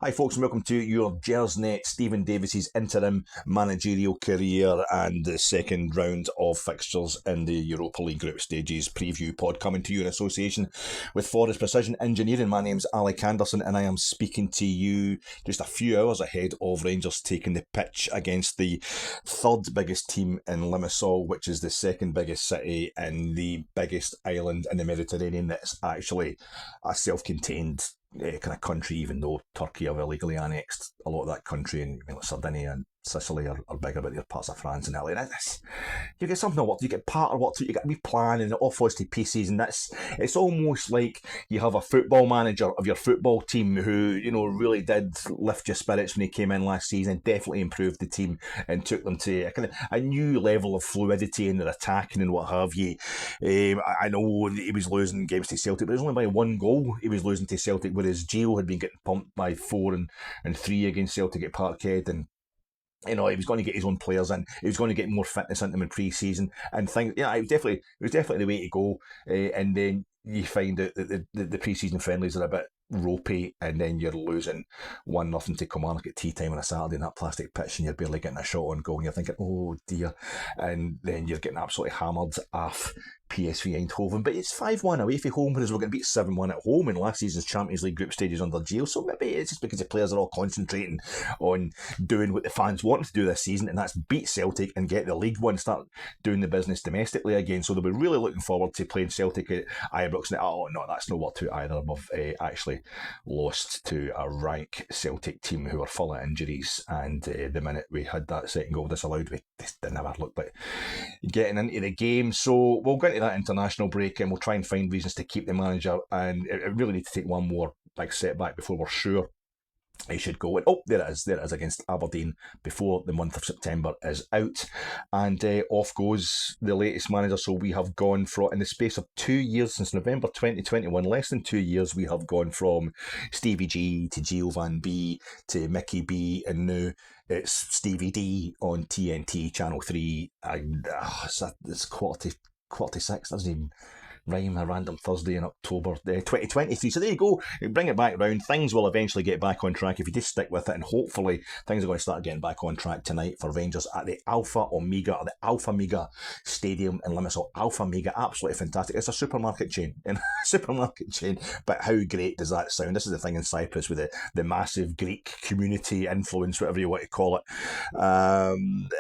Hi folks and welcome to your Gersnet Stephen Davis's interim managerial career and the second round of fixtures in the Europa League group stages preview pod, coming to you in association with Forest Precision Engineering. My name's Alec Anderson and I am speaking to you just a few hours ahead of Rangers taking the pitch against the third biggest team in Limassol, which is the second biggest city in the biggest island in the Mediterranean that's actually a self-contained kind of country, even though Turkey have illegally annexed a lot of that country, and like Sardinia and Sicily are bigger, but they're parts of France and Italy. You get something to work to, you get part of work to, you get a wee plan and it all falls to pieces, and it's almost like you have a football manager of your football team who, really did lift your spirits when he came in last season, definitely improved the team and took them to a new level of fluidity in their attacking and what have you. I know he was losing games to Celtic, but it was only by one goal he was losing to Celtic, whereas Gio had been getting pumped by 4 and 3 against Celtic at Parkhead, and he was going to get his own players in. He was going to get more fitness into them in pre-season and things. Yeah, it was definitely the way to go. And then you find out that the pre-season friendlies are a bit ropey, and then you're losing 1-0 to Kilmarnock at tea time on a Saturday in that plastic pitch, and you're barely getting a shot on goal, and you're thinking, oh dear. And then you're getting absolutely hammered off PSV Eindhoven, but it's 5-1 away from home, whereas we're going to beat 7-1 at home in last season's Champions League group stages under Gio. So maybe it's just because the players are all concentrating on doing what the fans want to do this season, and that's beat Celtic and get the League One, start doing the business domestically again. So they'll be really looking forward to playing Celtic at Ibrox. And oh no, that's no what to either. We've actually lost to a rank Celtic team who are full of injuries, and the minute we had that second goal disallowed, we just didn't ever look like getting into the game. So we'll get into that international break and we'll try and find reasons to keep the manager, and it really need to take one more big setback before we're sure he should go. And there it is against Aberdeen before the month of September is out, and off goes the latest manager. So we have gone from, in the space of 2 years, since November 2021, less than 2 years, we have gone from Stevie G to Gio Van B to Mickey B, and now it's Stevie D on TNT Channel 3, and it's quarter to 6, doesn't even rhyme, a random Thursday in October 2023. So there you go, bring it back round. Things will eventually get back on track if you just stick with it, and hopefully things are going to start getting back on track tonight for Rangers at the Alpha Omega Stadium in Limassol. Alpha Omega, absolutely fantastic. It's a supermarket chain, but how great does that sound? This is the thing in Cyprus with the massive Greek community influence, whatever you want to call it.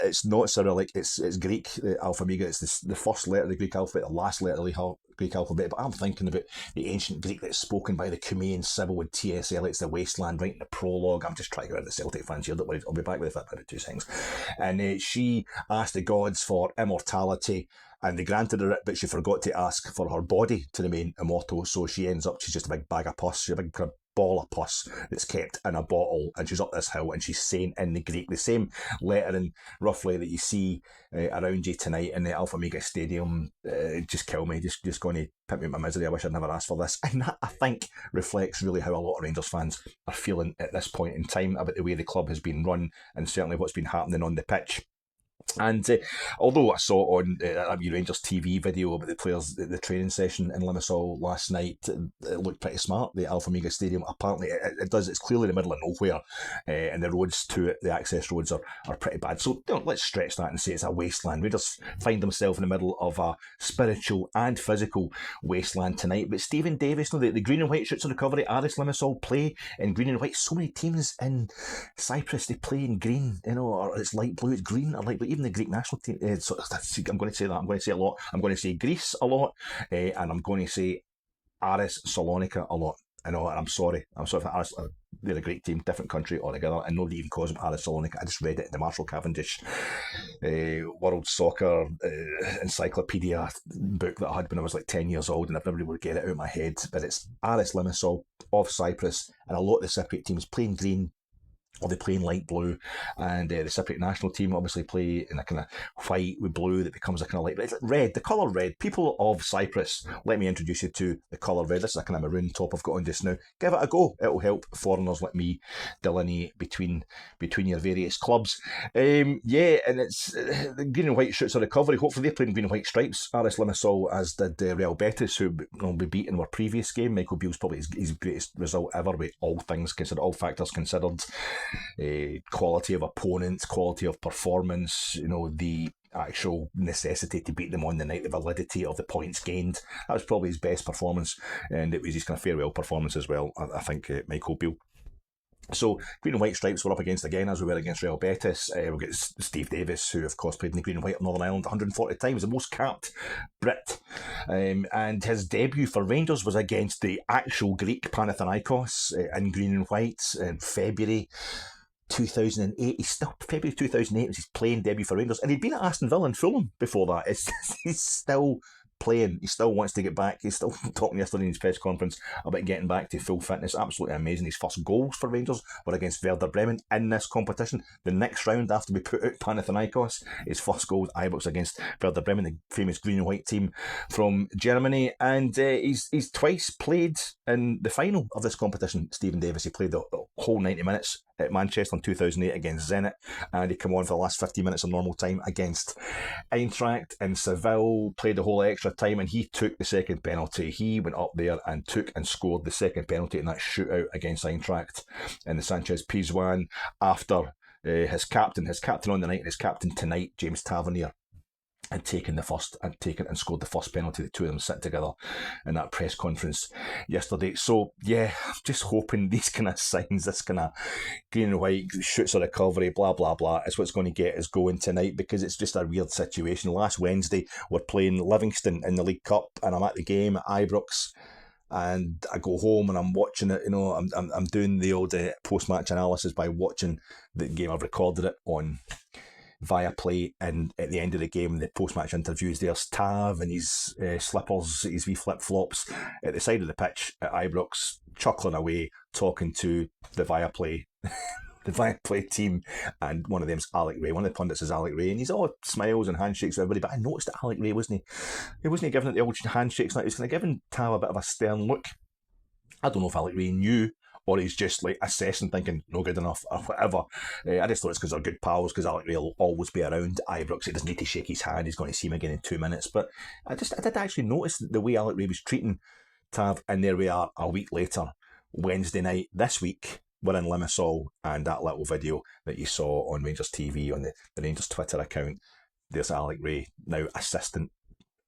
It's not Cyrillic, it's Greek. The Alpha Omega, it's the first letter of the Greek alphabet, the last letter of the Greek alphabet, but I'm thinking about the ancient Greek that's spoken by the Cumaean Sibyl with TSL. It's the wasteland, right in the prologue. I'm just trying to get rid of the Celtic fans here, don't worry, I'll be back with it in about 2 seconds. And she asked the gods for immortality, and they granted her it, but she forgot to ask for her body to remain immortal, so she's just a big bag of pus. She's a big ball of pus that's kept in a bottle, and she's up this hill and she's saying in the Greek the same lettering roughly that you see around you tonight in the Alpha Omega Stadium. Just kill me, just going to put me in my misery. I wish I'd never asked for this. And that, I think, reflects really how a lot of Rangers fans are feeling at this point in time about the way the club has been run, and certainly what's been happening on the pitch. And although I saw on a Rangers TV video about the players, the training session in Limassol last night, it looked pretty smart, the Alpha Omega Stadium. Apparently it does, it's clearly in the middle of nowhere, and the roads to it, the access roads are pretty bad. So let's stretch that and say it's a wasteland. Rangers find themselves in the middle of a spiritual and physical wasteland tonight. But Stephen Davis, the green and white shirts of recovery, Aris Limassol play in green and white. So many teams in Cyprus, they play in green, or it's light blue, it's green, or light blue. Even the Greek national team, so I'm going to say that. I'm going to say a lot. I'm going to say Greece a lot, and I'm going to say Aris Salonika a lot. And I'm sorry for Aris. They're a great team, different country altogether, and nobody even calls them Aris Salonika. I just read it in the Marshall Cavendish World Soccer Encyclopedia book that I had when I was like 10 years old, and I've never been able to get it out of my head. But it's Aris Limassol of Cyprus, and a lot of the Cypriot teams playing green or they play in light blue, and the Cypriot national team obviously play in a kind of white with blue that becomes a kind of light red, the colour red. People of Cyprus, let me introduce you to the colour red. This is a kind of maroon top I've got on just now. Give it a go. It'll help foreigners like me delineate between your various clubs. And it's the green and white shoots a recovery. Hopefully they play in green and white stripes. Aris Limassol, as did Real Betis, who will be beaten in our previous game. Michael Beale's probably his greatest result ever, with all things considered, all factors considered. Quality of opponents, quality of performance, the actual necessity to beat them on the night, the validity of the points gained. That was probably his best performance, and it was his kind of farewell performance as well, I think, Michael Beale. So, green and white stripes we're up against again, as we were against Real Betis. We've got Steve Davis, who of course played in the green and white of Northern Ireland 140 times, the most capped Brit. And his debut for Rangers was against the actual Greek Panathinaikos in green and white in February 2008. February 2008 was his playing debut for Rangers, and he'd been at Aston Villa and Fulham before that. He's still playing. He still wants to get back. He's still talking yesterday in his press conference about getting back to full fitness. Absolutely amazing. His first goals for Rangers were against Werder Bremen in this competition. The next round, after we put out Panathinaikos, his first goal was Ibrox against Werder Bremen, the famous green and white team from Germany. And he's twice played in the final of this competition, Stephen Davis. He played the whole 90 minutes at Manchester in 2008 against Zenit, and he came on for the last 50 minutes of normal time against Eintracht in Seville, played the whole extra time, and he took the second penalty. He went up there and took and scored the second penalty in that shootout against Eintracht in the Sanchez Pizjuan after his captain on the night and his captain tonight, James Tavernier, had taken and scored the first penalty. The two of them sit together in that press conference yesterday. So yeah, I'm just hoping these kind of signs, this kind of green and white shoots a recovery, blah blah blah, is what's going to get us going tonight, because it's just a weird situation. Last Wednesday we're playing Livingston in the League Cup, and I'm at the game at Ibrox, and I go home and I'm watching it. I'm doing the old post-match analysis by watching the game. I've recorded it on Viaplay, and at the end of the game, the post-match interviews, there's Tav and his slippers, his wee flip-flops at the side of the pitch at Ibrox, chuckling away, talking to the Viaplay the Viaplay team, and one of them's Alec Ray. One of the pundits is Alec Ray, and he's all smiles and handshakes with everybody, but I noticed that Alec Ray wasn't giving it the old handshakes, like he was kind of giving Tav a bit of a stern look. I don't know if Alec Ray knew, or he's just like assessing, thinking no good enough or whatever. I just thought it's because they're good pals, because Alec Ray will always be around Ibrox. He doesn't need to shake his hand. He's going to see him again in 2 minutes. But I did actually notice the way Alec Ray was treating Tav, and there we are a week later, Wednesday night this week. We're in Limassol, and that little video that you saw on Rangers TV on the Rangers Twitter account, there's Alec Ray, now assistant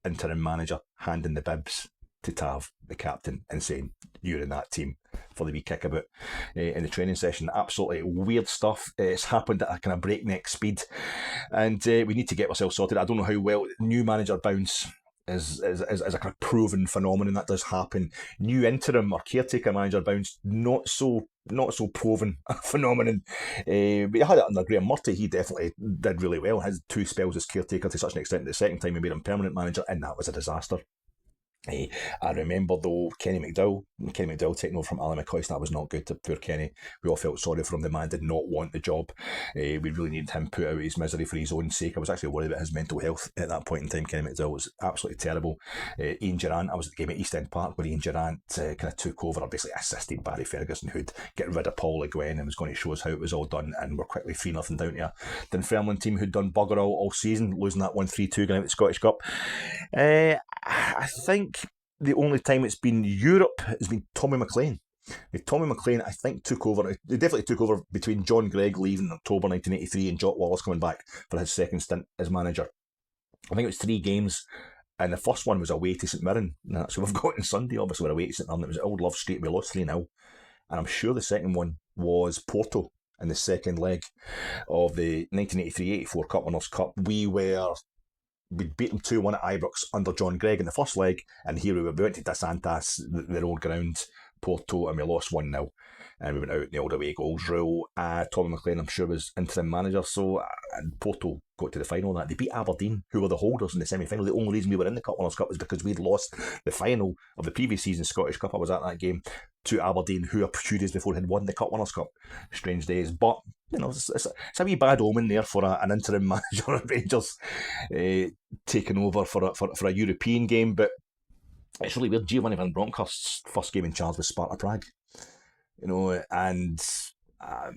interim manager, handing the bibs to Tav, the captain, and saying, you're in that team for the wee kickabout in the training session. Absolutely weird stuff. It's happened at a kind of breakneck speed, and we need to get ourselves sorted. I don't know how well new manager bounce is a kind of proven phenomenon. That does happen. New interim or caretaker manager bounce, not so proven a phenomenon. But you had it under Graham Murty. He definitely did really well. His 2 spells as caretaker, to such an extent that the second time we made him permanent manager, and that was a disaster. I remember though Kenny McDowell taking over from Alan McCoist. That was not good to poor Kenny. We all felt sorry for him. The man did not want the job. We really needed him put out of his misery for his own sake. I was actually worried about his mental health at that point in time. Kenny McDowell was absolutely terrible. Ian Durrant, I was at the game at East End Park where Ian Durrant kind of took over, or basically assisted Barry Ferguson, who'd get rid of Paul Le Guen and was going to show us how it was all done, and we're quickly 3-0 down to a Dunfermline team who'd done bugger all season, losing that 1-3-2 going out the Scottish Cup. I think the only time it's been Europe has been Tommy McLean. Tommy McLean, I think, took over. He definitely took over between John Gregg leaving in October 1983 and Jock Wallace coming back for his second stint as manager. I think it was 3 games, and the first one was away to St Mirren. So we've got on Sunday, obviously, we're away to St Mirren. It was at Old Love Street. We lost 3-0. And I'm sure the second one was Porto in the second leg of the 1983-84 Cup Winners' Cup. We'd beat them 2-1 at Ibrox under John Gregg in the first leg, and here we went to Da Santas, their old ground, Porto, and we lost 1-0. And we went out in the old away goals rule. Tommy McLean, I'm sure, was interim manager. So Porto got to the final of that. They beat Aberdeen, who were the holders in the semi-final. The only reason we were in the Cup Winners' Cup was because we'd lost the final of the previous season's Scottish Cup. I was at that game, to Aberdeen, who a few days before had won the Cup Winners' Cup. Strange days. But, it's a wee bad omen there for an interim manager at Rangers taking over for a European game. But it's really weird. Giovanni Van Bronckhorst's first game in charge was Sparta Prague. And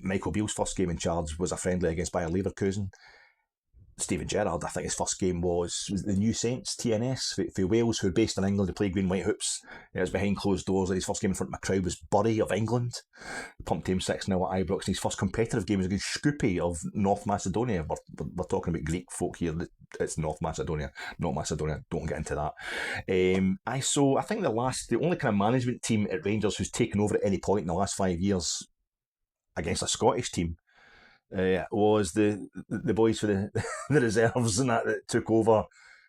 Michael Beale's first game in charge was a friendly against Bayer Leverkusen. Steven Gerrard, I think his first game was the New Saints, TNS, for Wales, who are based in England to play green white hoops. It was behind closed doors. His first game in front of a crowd was Bury of England. Pumped him 6-0 at Ibrox. And his first competitive game was against Skopje of North Macedonia. We're talking about Greek folk here. It's North Macedonia, not Macedonia. Don't get into that. I think the only kind of management team at Rangers who's taken over at any point in the last 5 years against a Scottish team was the boys for the reserves and that took over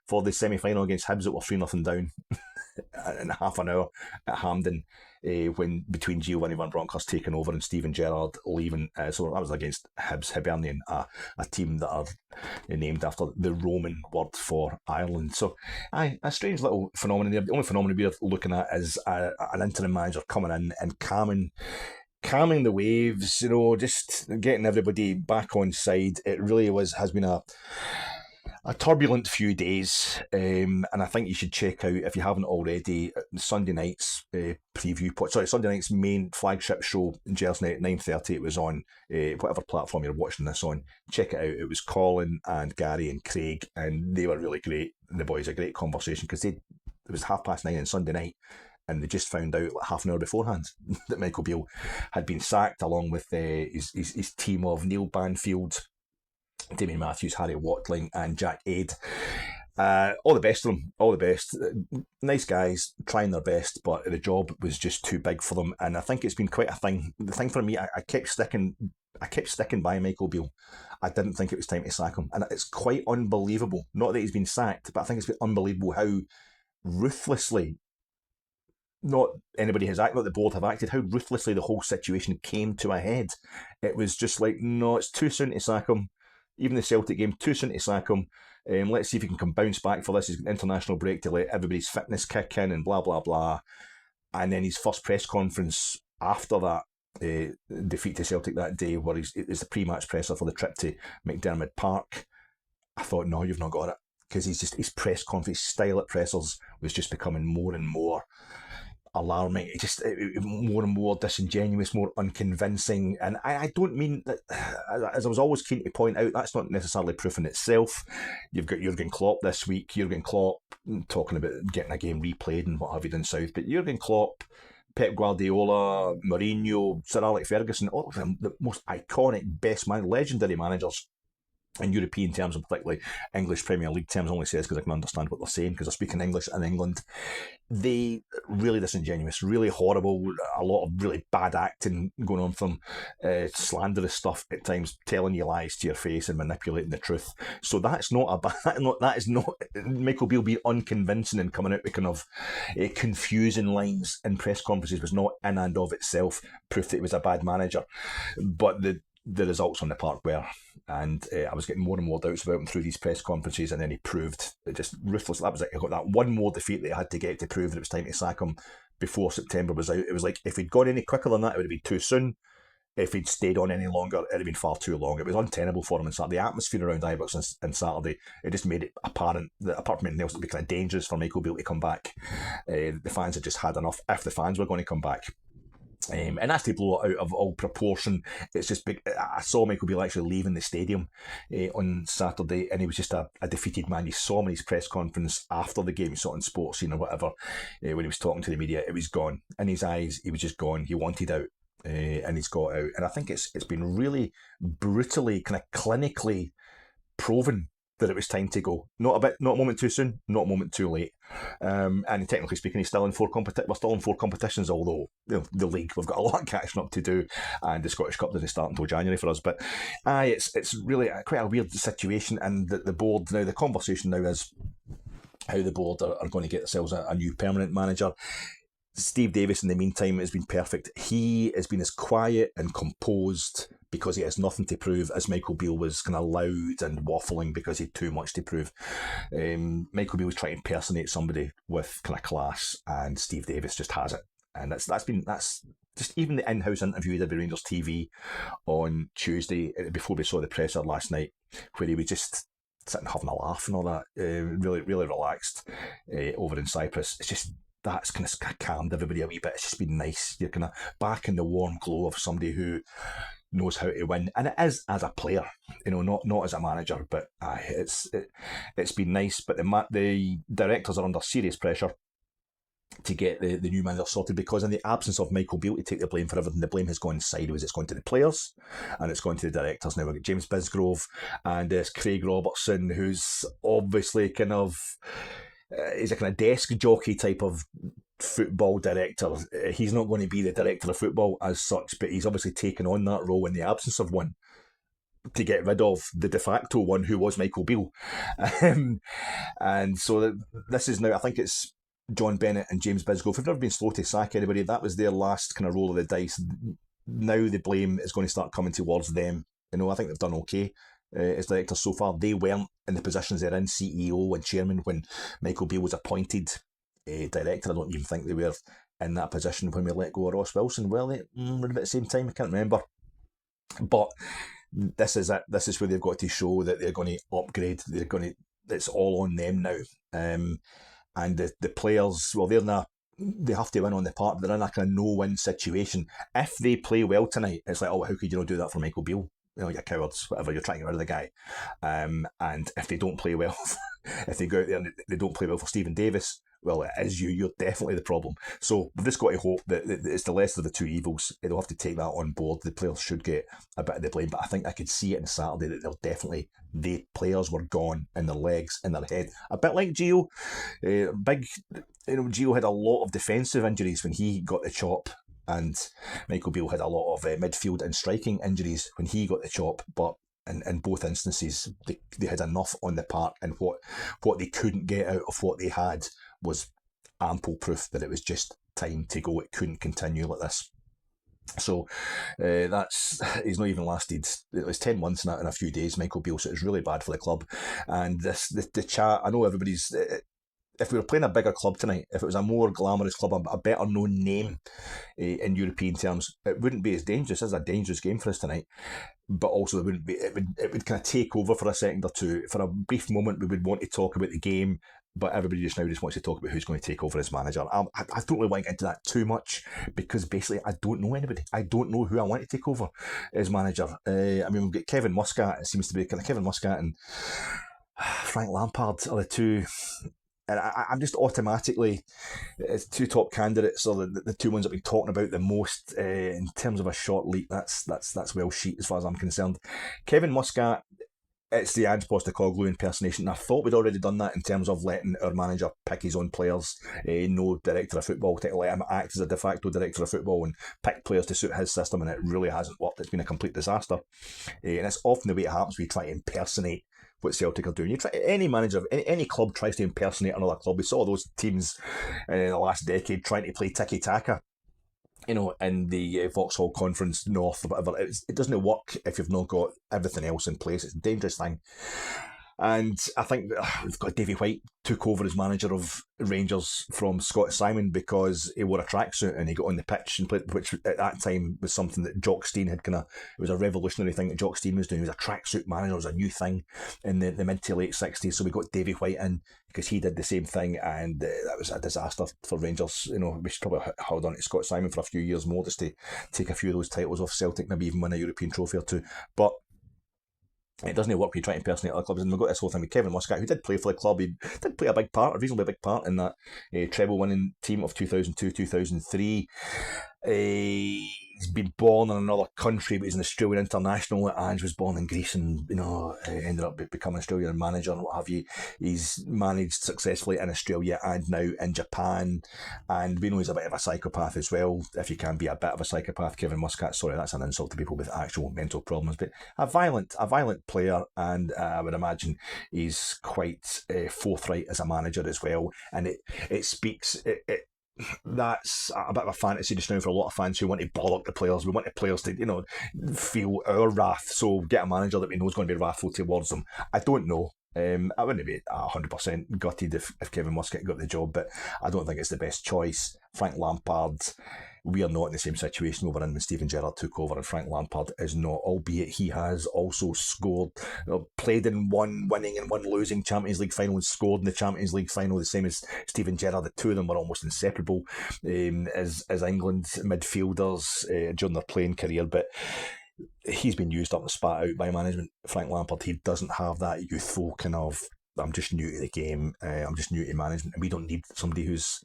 for the semi-final against Hibs that were 3-0 down in half an hour at Hampden when between Giovanni Van Bronckhorst taking over and Steven Gerrard leaving. So that was against Hibs Hibernian, a team that are named after the Roman word for Ireland. So a strange little phenomenon there. The only phenomenon we're looking at is an interim manager coming in and calming the waves, just getting everybody back on side. It really has been a turbulent few days, and I think you should check out, if you haven't already, Sunday night's Sunday night's main flagship show, Gersnet at 9:30. It was on whatever platform you're watching this on. Check it out. It was Colin and Gary and Craig, and they were really great. The boys, a great conversation, because it was 9:30 on Sunday night, and they just found out half an hour beforehand that Michael Beale had been sacked, along with his team of Neil Banfield, Damien Matthews, Harry Watling and Jack Aid. All the best to them, all the best. Nice guys, trying their best, but the job was just too big for them. And I think it's been quite a thing. The thing for me, I kept sticking by Michael Beale. I didn't think it was time to sack him. And it's quite unbelievable. Not that he's been sacked, but I think it's been unbelievable how ruthlessly, not anybody has acted, not the board have acted, how ruthlessly the whole situation came to a head. It was just like, no, it's too soon to sack him. Even the Celtic game, too soon to sack him. Let's see if he can bounce back for this. He's got an international break to let everybody's fitness kick in and blah, blah, blah. And then his first press conference after that defeat to Celtic that day, where it's the pre-match presser for the trip to McDermott Park. I thought, no, you've not got it. Because his press conference style at pressers was just becoming more and more alarming. It more and more disingenuous, more unconvincing. And I don't mean that, as I was always keen to point out, that's not necessarily proof in itself. You've got Jurgen Klopp this week. Jurgen Klopp talking about getting a game replayed and what have you down south. But Jurgen Klopp, Pep Guardiola, Mourinho, Sir Alex Ferguson, all of them, the most iconic, best legendary managers in European terms, and particularly English Premier League terms. Only says because I can understand what they're saying because they're speaking English in England. They really disingenuous, really horrible, a lot of really bad acting going on from slanderous stuff at times, telling you lies to your face and manipulating the truth. So that's not that is not Michael Beale being unconvincing and coming out with kind of confusing lines in press conferences was not in and of itself proof that he was a bad manager. But the results on the park were, and I was getting more and more doubts about him through these press conferences, and then he proved it just ruthless. That was it. He got that one more defeat that he had to get to prove that it was time to sack him before September was out. It was like if he'd gone any quicker than that, it would have been too soon. If he'd stayed on any longer, it would have been far too long. It was untenable for him on Saturday. The atmosphere around Ibrox on Saturday, it just made it apparent that apart from anything else, it would be kind of dangerous for Michael Beale to come back. The fans had just had enough if the fans were going to come back. And that's to blow it out of all proportion. It's just big. I saw Michael Beale actually leaving the stadium on Saturday, and he was just a defeated man. You saw him in his press conference after the game. You saw it on Sports Scene or whatever when he was talking to the media. It was gone in his eyes. He was just gone. He wanted out, and he's got out. And I think it's been really brutally, kind of clinically proven that it was time to go. Not a moment too soon, not a moment too late. And technically speaking, he's still in we're still in 4 competitions, although the league, we've got a lot of catching up to do, and the Scottish Cup doesn't start until January for us. But it's really quite a weird situation, and the board now, the conversation now is how the board are going to get themselves a new permanent manager. Steve Davis, in the meantime, has been perfect. He has been as quiet and composed because he has nothing to prove as Michael Beale was kind of loud and waffling because he had too much to prove. Michael Beale was trying to impersonate somebody with kind of class, and Steve Davis just has it. And that's just even the in-house interview he did with Rangers TV on Tuesday, before we saw the presser last night, where he was just sitting having a laugh and all that, really, really relaxed over in Cyprus. It's just, that's kind of calmed everybody a wee bit. It's just been nice. You're kind of back in the warm glow of somebody who knows how to win, and it is as a player, not as a manager. But it's been nice. But the directors are under serious pressure to get the new manager sorted, because in the absence of Michael Beale to take the blame for everything, the blame has gone sideways. It's gone to the players and it's gone to the directors. Now we've got James Bisgrove and there's Craig Robertson, who's obviously he's a kind of desk jockey type of football director. He's not going to be the director of football as such, but he's obviously taken on that role in the absence of one, to get rid of the de facto one, who was Michael Beale. And so this is now, I think it's John Bennett and James Bisgrove. We've never been slow to sack anybody. That was their last kind of roll of the dice. Now the blame is going to start coming towards them. I think they've done okay as directors so far. They weren't in the positions they're in, CEO and chairman, when Michael Beale was appointed director. I don't even think they were in that position when we let go of Ross Wilson. Well, they were about the same time, I can't remember. But this is it. This is where they've got to show that they're going to upgrade. It's all on them now. And the players, well, they have to win on the park. They're in a kind of no-win situation. If they play well tonight, it's like, oh, how could you not do that for Michael Beale? You're cowards, whatever, you're trying to get rid of the guy. And if they don't play well, if they go out there and they don't play well for Stephen Davis, well, it is you're definitely the problem. So we've just got to hope that it's the lesser of the two evils. They'll have to take that on board. The players should get a bit of the blame, but I think I could see it on Saturday that the players were gone in their legs, in their head. A bit like Gio. Gio had a lot of defensive injuries when he got the chop, and Michael Beale had a lot of midfield and striking injuries when he got the chop, but in both instances, they had enough on the park, and what they couldn't get out of what they had was ample proof that it was just time to go. It couldn't continue like this. So he's not even lasted. It was 10 months in a few days, Michael Beale. So it's really bad for the club. And the chat. I know everybody's. If we were playing a bigger club tonight, if it was a more glamorous club, a better known name in European terms, it wouldn't be as dangerous. It's a dangerous game for us tonight, but also it would kind of take over for a second or two. For a brief moment, we would want to talk about the game, but everybody just wants to talk about who's going to take over as manager. I don't really want to get into that too much, because basically I don't know anybody. I don't know who I want to take over as manager. We've got Kevin Muscat. It seems to be kind of Kevin Muscat and Frank Lampard are the two. And I'm just automatically, it's two top candidates, or the two ones that we're talking about the most in terms of a short leap. That's well sheet as far as I'm concerned. Kevin Muscat, it's the Ange Postecoglou impersonation. I thought we'd already done that in terms of letting our manager pick his own players, no director of football, to let him act as a de facto director of football and pick players to suit his system, and it really hasn't worked. It's been a complete disaster. And it's often the way it happens. We try to impersonate what Celtic are doing. Any manager of any club tries to impersonate another club. We saw those teams in the last decade trying to play tiki-taka, in the Vauxhall Conference North or whatever. It doesn't work if you've not got everything else in place. It's a dangerous thing. And I think we've got Davy White took over as manager of Rangers from Scott Simon because he wore a tracksuit and he got on the pitch and played, which at that time was something that Jock Stein had it was a revolutionary thing that Jock Stein was doing. He was a tracksuit manager. It was a new thing in the mid to late 60s. So we got Davy White in because he did the same thing, and that was a disaster for Rangers. We should probably hold on to Scott Simon for a few years more just to take a few of those titles off Celtic, maybe even win a European trophy or two. But it doesn't work when you try to impersonate other clubs. And we've got this whole thing with Kevin Muscat, who did play for the club. He did play a reasonably big part in that treble-winning team of 2002-2003. He's been born in another country, but he's an Australian international. Ange was born in Greece and, ended up becoming Australian manager and what have you. He's managed successfully in Australia and now in Japan. And we know he's a bit of a psychopath as well. If you can be a bit of a psychopath, Kevin Muscat, sorry, that's an insult to people with actual mental problems, but a violent player. And I would imagine he's quite forthright as a manager as well. And it speaks... that's a bit of a fantasy just now for a lot of fans who want to bollock the players. We want the players to, feel our wrath. So get a manager that we know is going to be wrathful towards them. I don't know. I wouldn't be 100% gutted if Kevin Muscat got the job, but I don't think it's the best choice. Frank Lampard, we are not in the same situation we were in when Steven Gerrard took over, and Frank Lampard is not, albeit he has also scored, played in one winning and one losing Champions League final and scored in the Champions League final, the same as Steven Gerrard. The two of them were almost inseparable as England midfielders during their playing career, but he's been used up and spat out by management. Frank Lampard, he doesn't have that youthful kind of, I'm just new to the game, I'm just new to management, and we don't need somebody who's,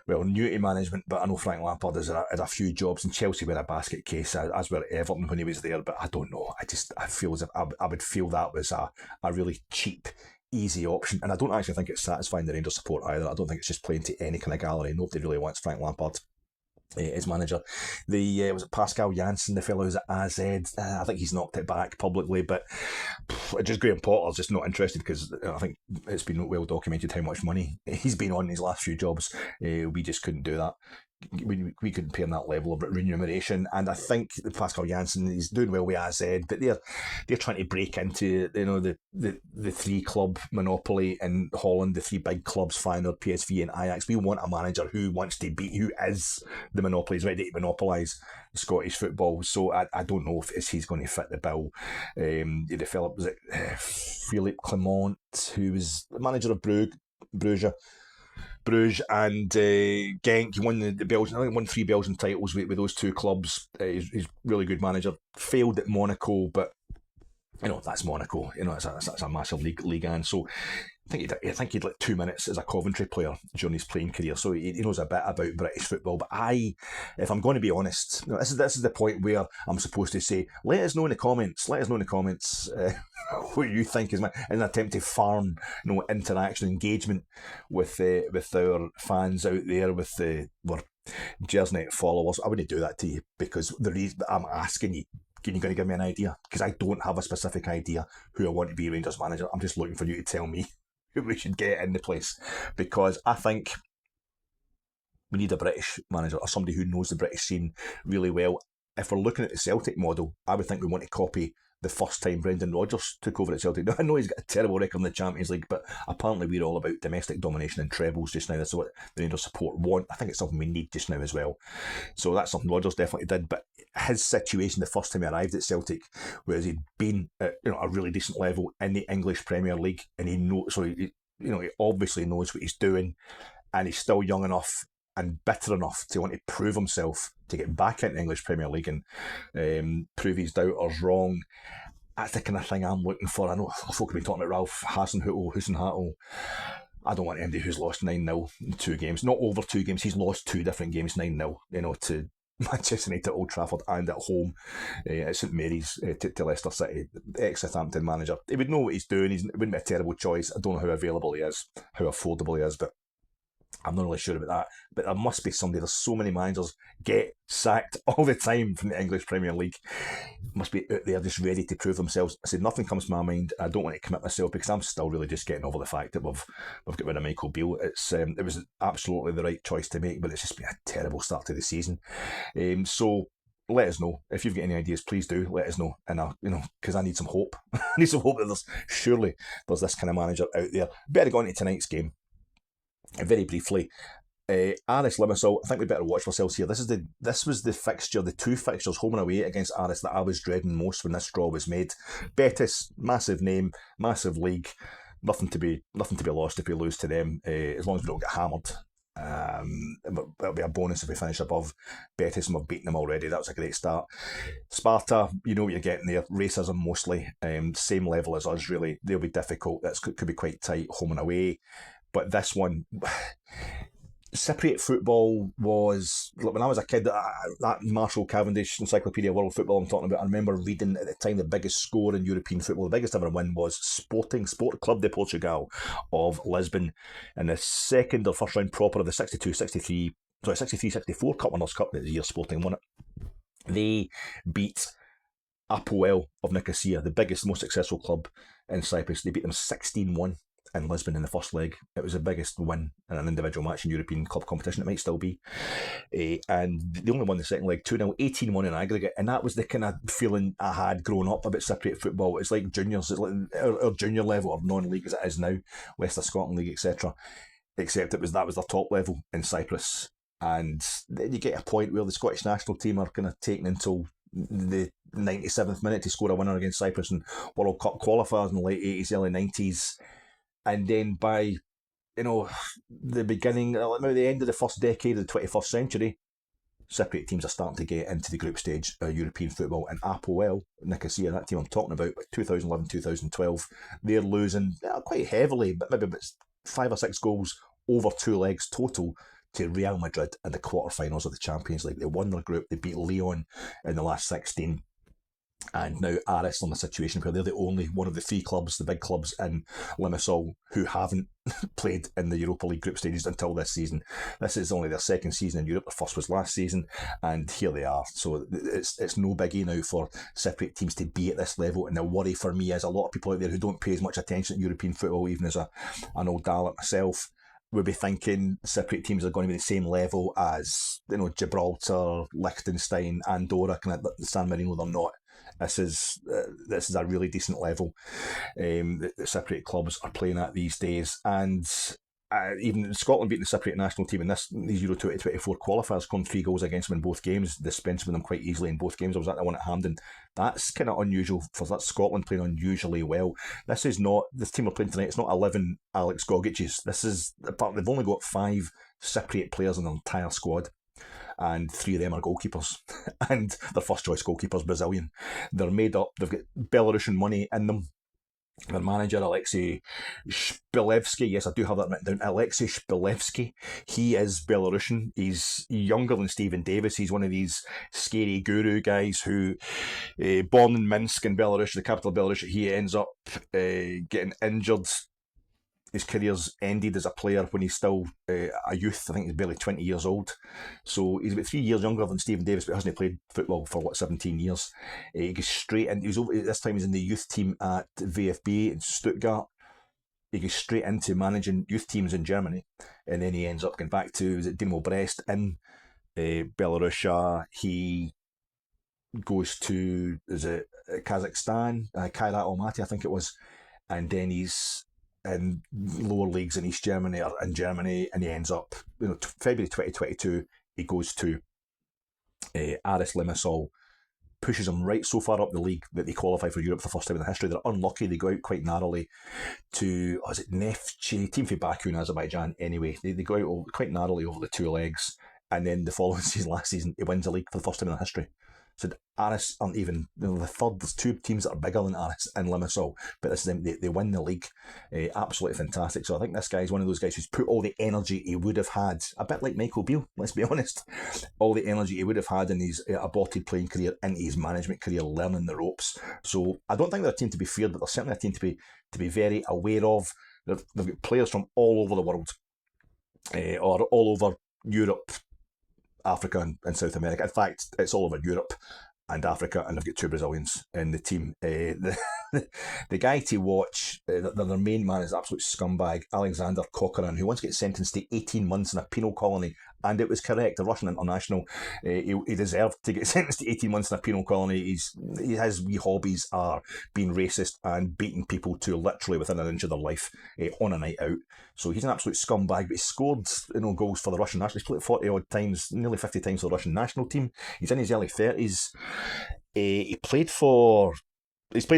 new to management. But I know Frank Lampard has had a few jobs, and Chelsea were a basket case, as were Everton when he was there, but I don't know. I feel as if I would feel that was a really cheap, easy option, and I don't actually think it's satisfying the Rangers support either. I don't think it's just playing to any kind of gallery. Nobody really wants Frank Lampard as manager. Was it Pascal Janssen, the fellow who's at AZ? I think he's knocked it back publicly, but just Graham Potter's just not interested because I think it's been well documented how much money he's been on in his last few jobs. We just couldn't do that. We couldn't pay him that level of remuneration, and I think Pascal Janssen, he's doing well with AZ, but they're trying to break into the three club monopoly in Holland, the three big clubs, Feyenoord, PSV, and Ajax. We want a manager who is the monopoly, is ready to monopolise Scottish football. So I don't know if he's going to fit the bill. They developed, was it Philippe Clement, who was the manager of Bruges and Genk. He won the Belgian. I think he won 3 Belgian titles with those two clubs. He's a really good manager. Failed at Monaco, but that's Monaco. That's a massive league, and so I think he'd like 2 minutes as a Coventry player during his playing career, so he knows a bit about British football. But if I'm going to be honest, this is the point where I'm supposed to say, let us know in the comments. What you think is in an attempt to farm, interaction, engagement with our fans out there, with our Gersnet followers. I wouldn't do that to you because the reason I'm asking you. Are you going to give me an idea? Because I don't have a specific idea who I want to be Rangers manager. I'm just looking for you to tell me who we should get in the place, because I think we need a British manager or somebody who knows the British scene really well. If we're looking at the Celtic model, I would think we want to copy the first time Brendan Rodgers took over at Celtic. Now, I know he's got a terrible record in the Champions League, but apparently we're all about domestic domination and trebles just now. That's what the Rangers support want. I think it's something we need just now as well. So that's something Rodgers definitely did. But his situation the first time he arrived at Celtic, whereas he'd been at a really decent level in the English Premier League, and he obviously knows what he's doing, and he's still young enough and bitter enough to want to prove himself to get back into the English Premier League and prove his doubters wrong. That's the kind of thing I'm looking for. I know folk have been talking about Ralph Hasenhüttl. I don't want anybody who's lost 9-0 in 2 games. Not over 2 games. He's lost 2 different games 9-0, to Manchester United at Old Trafford and at home at St Mary's to Leicester City. Ex-Southampton manager. He would know what he's doing. It wouldn't be a terrible choice. I don't know how available he is, how affordable he is, but I'm not really sure about that. But there must be somebody. There's so many managers get sacked all the time from the English Premier League. Must be out there just ready to prove themselves. I said nothing comes to my mind. I don't want to commit myself because I'm still really just getting over the fact that we've got rid of Michael Beale. It was absolutely the right choice to make, but it's just been a terrible start to the season. So let us know if you've got any ideas. Please do let us know, and because I need some hope. I need some hope that there's this kind of manager out there. Better go into tonight's game. Very briefly, Aris Limassol. I think we better watch ourselves here. This was the fixture, the 2 fixtures home and away against Aris that I was dreading most when this draw was made. Betis, massive name, massive league, nothing to be lost if we lose to them. As long as we don't get hammered, it'll be a bonus if we finish above Betis, and we've beaten them already. That was a great start. Sparta, you know what you're getting there. Racism mostly, same level as us. Really, they'll be difficult. That could be quite tight home and away. But this one, Cypriot Football was, when I was a kid, that Marshall Cavendish Encyclopedia World Football I'm talking about, I remember reading at the time the biggest score in European football, the biggest ever win was Sport Club de Portugal of Lisbon in the second or first round proper of the 63-64 Cup Winners' Cup that the year Sporting won it. They beat Apoel of Nicosia, the biggest, most successful club in Cyprus. They beat them 16-1. in Lisbon in the first leg. It was the biggest win in an individual match in European club competition. It might still be. And they only won the second leg 2-0, 18-1 in aggregate. And that was the kind of feeling I had growing up about Cypriot football. It's like juniors, it's like our junior level or non-league as it is now, West of Scotland League, etc. Except that was their top level in Cyprus. And then you get a point where the Scottish national team are kind of taken until the 97th minute to score a winner against Cyprus in World Cup qualifiers in the late 80s, early 90s. And then by, the beginning, maybe the end of the first decade of the 21st century, Cypriot teams are starting to get into the group stage of European football. And Apoel, Nicosia, that team I'm talking about, 2011, 2012, they're losing quite heavily, but maybe 5 or 6 goals over 2 legs total to Real Madrid in the quarterfinals of the Champions League. They won their group, they beat Lyon in the last 16. And now Aris on the situation where they're the only one of the 3 clubs, the big clubs in Limassol, who haven't played in the Europa League group stages until this season. This is only their second season in Europe. Their first was last season, and here they are. So it's no biggie now for Cypriot teams to be at this level. And the worry for me is a lot of people out there who don't pay as much attention to European football, even as an old Dalek myself, would be thinking Cypriot teams are going to be the same level as Gibraltar, Liechtenstein, Andorra, kind of San Marino. They're not. This is a really decent level that the Cypriot clubs are playing at these days, and even Scotland beating the Cypriot national team in these Euro 2024 qualifiers, scoring 3 goals against them in both games, dispensing with them quite easily in both games. I was at the one at Hampden. That's kind of unusual for that. Scotland playing unusually well. This team are playing tonight. It's not 11 Alex Gogiches. They've only got 5 Cypriot players in their entire squad, and 3 of them are goalkeepers, and their first choice goalkeeper's Brazilian. They're made up, they've got Belarusian money in them. Their manager, Alexei Shpilevsky, yes, I do have that written down, Alexei Shpilevsky, he is Belarusian. He's younger than Stephen Davis. He's one of these scary guru guys who, born in Minsk in Belarus, the capital of Belarus, he ends up getting injured. His career's ended as a player when he's still a youth. I think he's barely 20 years old. So he's about 3 years younger than Stephen Davis, but hasn't played football for 17 years. He goes straight in. This time he's in the youth team at VfB in Stuttgart. He goes straight into managing youth teams in Germany. And then he ends up going back to Dynamo Brest in Belarus. He goes to, Kazakhstan, Kairat Almaty, I think it was. And then he's in lower leagues in East Germany or in Germany, and he ends up, February 2022, he goes to Aris Limassol, pushes them right so far up the league that they qualify for Europe for the first time in their history. They're unlucky, they go out quite narrowly to, Neftchi, team from Baku in Azerbaijan anyway. They go out quite narrowly over the 2 legs, and then the following season, last season, he wins the league for the first time in their history. So Aris aren't even the third. There's 2 teams that are bigger than Aris in Limassol, but this is them. They win the league. Absolutely fantastic. So I think this guy's one of those guys who's put all the energy he would have had, a bit like Michael Beale, let's be honest, all the energy he would have had in his aborted playing career into his management career, learning the ropes. So I don't think they're a team to be feared, but they're certainly a team to be very aware of. They've got players from all over the world, or all over Europe, Africa and South America. In fact, it's all over Europe and Africa, and they've got 2 Brazilians in the team. The guy to watch, their main man is absolute scumbag, Alexander Kokorin, who once gets sentenced to 18 months in a penal colony, and it was correct, a Russian international. He deserved to get sentenced to 18 months in a penal colony. His wee hobbies are being racist and beating people to literally within an inch of their life on a night out. So he's an absolute scumbag, but he scored goals for the Russian national. He's played 40 odd times, nearly 50 times for the Russian national team. He's in his early 30s. He's played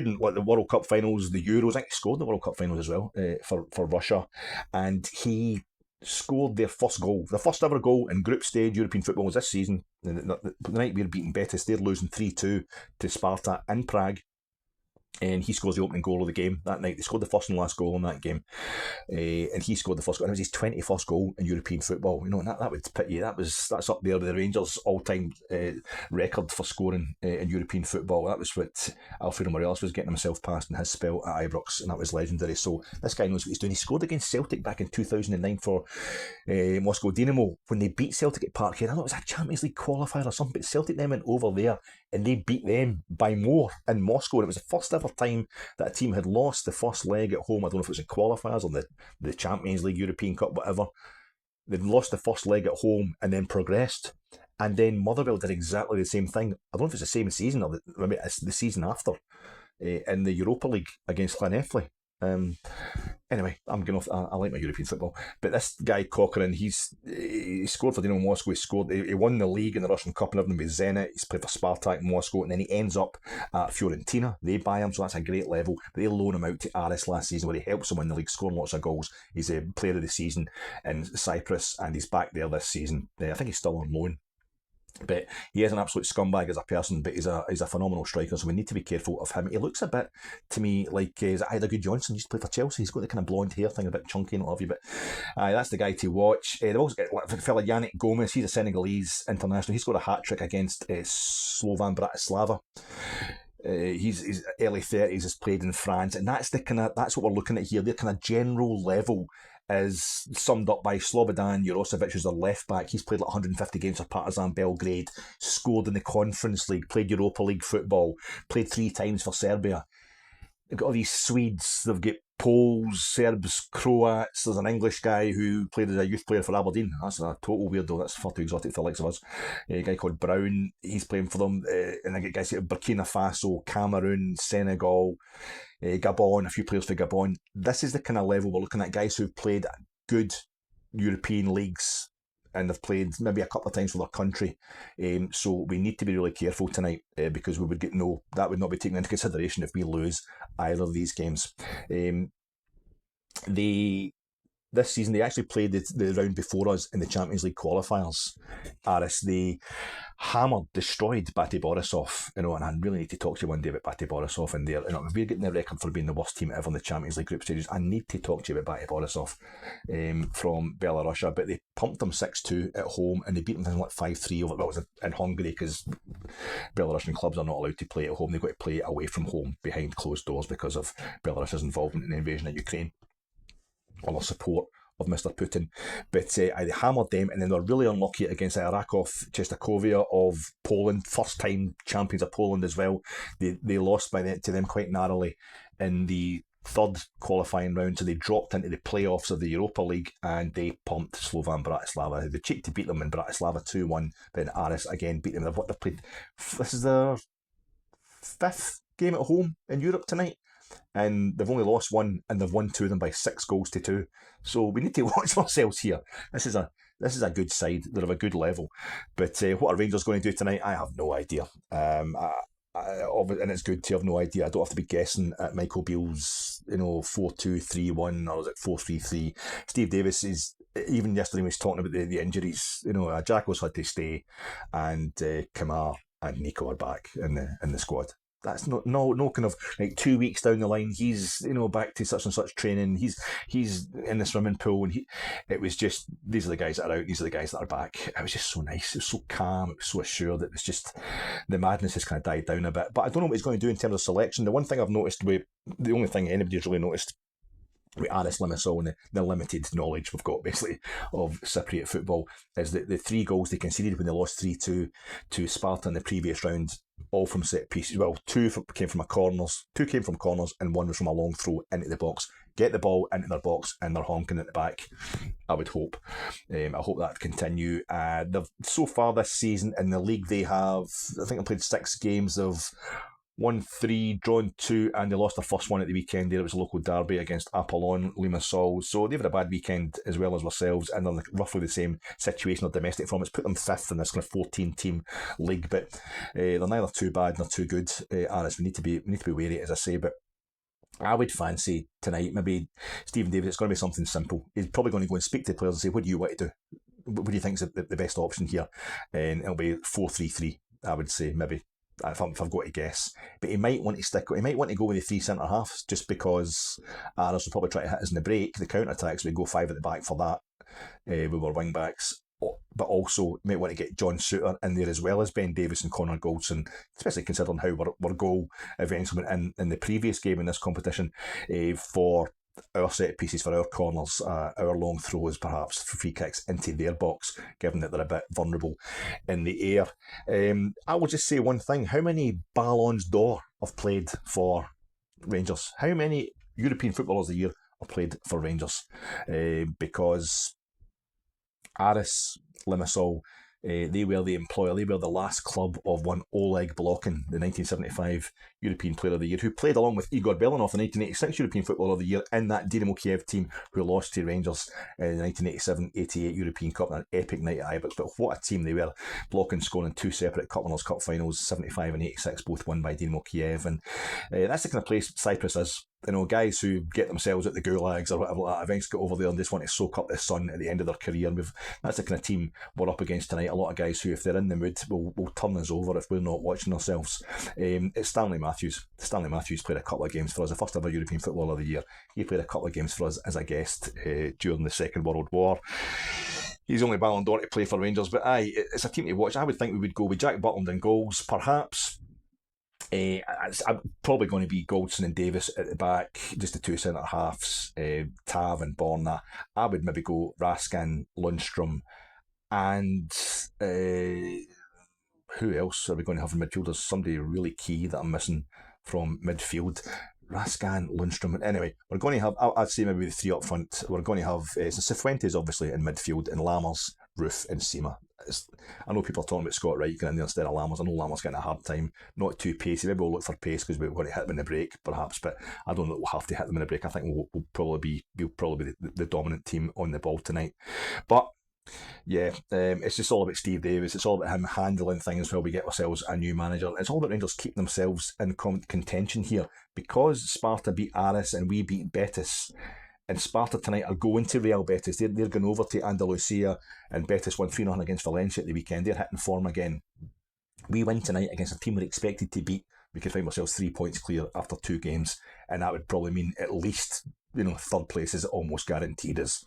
in the World Cup finals, the Euros. I think he scored in the World Cup finals as well for Russia, and he scored their first ever goal in group stage European football was this season. The night we were beating Betis, they're losing 3-2 to Sparta in Prague. And he scores the opening goal of the game that night. They scored the first and last goal in that game, and he scored the first goal. And it was his 21st goal in European football. And that would pit you. That's up there with the Rangers' all-time record for scoring in European football. That was what Alfredo Morelos was getting himself past in his spell at Ibrox, and that was legendary. So this guy knows what he's doing. He scored against Celtic back in 2009 for Moscow Dynamo when they beat Celtic at Parkhead. I know it was a Champions League qualifier or something, but Celtic then went over there and they beat them by more in Moscow. And it was the first ever time that a team had lost the first leg at home. I don't know if it was in qualifiers or the Champions League, European Cup, whatever. They'd lost the first leg at home and then progressed. And then Motherwell did exactly the same thing. I don't know if it's the same season or maybe it's the season after in the Europa League against Llanelli. Anyway, I'm going off. I like my European football, but this guy Corcoran, he scored for Dynamo Moscow. He won the league in the Russian Cup and everything with Zenit. He's played for Spartak in Moscow, and then he ends up at Fiorentina. They buy him, so that's a great level. But they loan him out to Aris last season, where he helps him win the league, scoring lots of goals. He's a player of the season in Cyprus, and he's back there this season. I think he's still on loan. But he is an absolute scumbag as a person, but he's a phenomenal striker, so we need to be careful of him. He looks a bit, to me, like is it Ida Good Johnson, used to play for Chelsea. He's got the kind of blonde hair thing, a bit chunky and what have you, but that's the guy to watch. They've also got a fella, Yannick Gomez. He's a Senegalese international. He scored a hat-trick against Slovan Bratislava. He's early 30s, has played in France, and that's what we're looking at here. Their kind of general level is summed up by Slobodan Jurosevic, who's their left back. He's played like 150 games for Partizan Belgrade, scored in the Conference League, played Europa League football, played 3 times for Serbia. They've got all these Swedes, they've got Poles, Serbs, Croats. There's an English guy who played as a youth player for Aberdeen. That's a total weirdo. That's far too exotic for the likes of us. A guy called Brown, he's playing for them. And I get guys like Burkina Faso, Cameroon, Senegal, Gabon, a few players for Gabon. This is the kind of level we're looking at. Guys who've played good European leagues and they've played maybe a couple of times for their country. So we need to be really careful tonight because we would that would not be taken into consideration if we lose either of these games. This season, they actually played the round before us in the Champions League qualifiers. Aris, they destroyed Bate Borisov, and I really need to talk to you one day about Bate Borisov and their, if we're getting the record for being the worst team ever in the Champions League group stages, I need to talk to you about Bate Borisov from Belarus. But they pumped them 6-2 at home, and they beat them like 5-3 over. Well, it was in Hungary because Belarusian clubs are not allowed to play at home; they've got to play away from home behind closed doors because of Belarus's involvement in the invasion of Ukraine, or their support of Mr. Putin. But they hammered them, and then they're really unlucky against Rakov Czestochowa of Poland, first time champions of Poland as well. They lost to them quite narrowly in the third qualifying round, so they dropped into the playoffs of the Europa League, and they pumped Slovan Bratislava. The cheek to beat them in Bratislava 2-1, then Aris again beat them. They've played. This is their 5th game at home in Europe tonight, and they've only lost 1, and they've won 2 of them by 6-2. So we need to watch ourselves here. This is a good side. They're of a good level. But what are Rangers going to do tonight? I have no idea. And it's good to have no idea. I don't have to be guessing at Michael Beale's 4-2-3-1 or is it 4-3-3. Steve Davis is, even yesterday when he was talking about the injuries, Jacko's had to stay, and Kamar and Nico are back in the squad. That's no kind of like 2 weeks down the line. He's back to such and such training. He's in the swimming pool, and it was just, these are the guys that are out. These are the guys that are back. It was just so nice. It was so calm. It was so assured. It was just, the madness has kind of died down a bit. But I don't know what he's going to do in terms of selection. The one thing I've noticed the only thing anybody's really noticed with Aris Limassol and the limited knowledge we've got basically of Cypriot football is that the 3 goals they conceded when they lost 3-2 to Sparta in the previous round, all from set pieces. Well, 2 came from corners, and 1 was from a long throw into the box. Get the ball into their box and they're honking at the back, I would hope. I hope that continue. So far this season in the league, they have, I think, they played 6 games of 1-3, drawn 2, and they lost their first one at the weekend there. It was a local derby against Apollon Limassol. So they've had a bad weekend as well as ourselves, and they're roughly the same situation of domestic form. It's put them 5th in this kind of 14-team league, but they're neither too bad nor too good. Aris, we need to be wary, as I say, but I would fancy tonight, maybe Stephen Davis, it's going to be something simple. He's probably going to go and speak to the players and say, what do you want to do? What do you think is the best option here? And it'll be 4-3-3, I would say, maybe. If I've got to guess, but he might want to go with the 3 centre halves just because Aris will probably try to hit us in the break, the counter attacks. We go 5 at the back for that with our wing backs, but also might want to get John Souttar in there as well as Ben Davis and Connor Goldson, especially considering how our goal eventually went in the previous game in this competition for our set pieces for our corners, our long throws, perhaps for free kicks into their box, given that they're a bit vulnerable in the air. I will just say one thing: how many Ballons d'Or have played for Rangers? How many European Footballers of the Year have played for Rangers? Because Aris Limassol, they were the employer, they were the last club of one Oleg Blokin, the 1975 European Player of the Year, who played along with Igor Belanov, the 1986 European Footballer of the Year, in that Dynamo Kiev team who lost to Rangers in the 1987-88 European Cup, an epic night at Ibrox. But what a team they were. Blokin scoring 2 separate Cup Winners' Cup finals, 75 and 86, both won by Dynamo Kiev. And that's the kind of place Cyprus is. You know, guys who get themselves at the gulags or whatever like that, eventually get over there and just want to soak up the sun at the end of their career. And that's the kind of team we're up against tonight. A lot of guys who, if they're in the mood, will turn us over if we're not watching ourselves. It's Stanley Matthews. Stanley Matthews played a couple of games for us, the first ever European Footballer of the Year. He played a couple of games for us as a guest during the Second World War. He's only Ballon d'Or to play for Rangers, but it's a team to watch. I would think we would go with Jack Butland in goals, perhaps. I'm probably going to be Goldson and Davis at the back, just the two centre halves, Tav and Borna. I would maybe go Raskin, Lundstrom, and who else are we going to have in midfield? There's somebody really key that I'm missing from midfield. Raskin, Lundstrom. Anyway, we're going to have, I'd say maybe the three up front. We're going to have Cifuentes obviously in midfield, and Lammers, Roof, and Sima. I know people are talking about Scott Wright getting in there instead of Lammers. I know Lammers getting a hard time, not too pacey. Maybe we'll look for pace because we're going to hit them in the break, perhaps. But I don't know that we'll have to hit them in the break. I think we'll probably be the dominant team on the ball tonight. But yeah, it's just all about Steve Davis. It's all about him handling things while we get ourselves a new manager. It's all about Rangers keeping themselves in contention here. Because Sparta beat Aris and we beat Betis, and Sparta tonight are going to Real Betis. They're going over to Andalusia, and Betis won 3-0 against Valencia at the weekend. They're hitting form again. We win tonight against a team we're expected to beat. We could find ourselves 3 points clear after 2 games, and that would probably mean at least, third place is almost guaranteed us.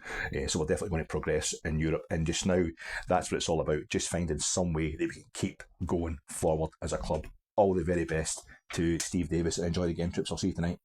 So we're definitely going to progress in Europe. And just now, that's what it's all about. Just finding some way that we can keep going forward as a club. All the very best to Steve Davis, and enjoy the game trips. I'll see you tonight.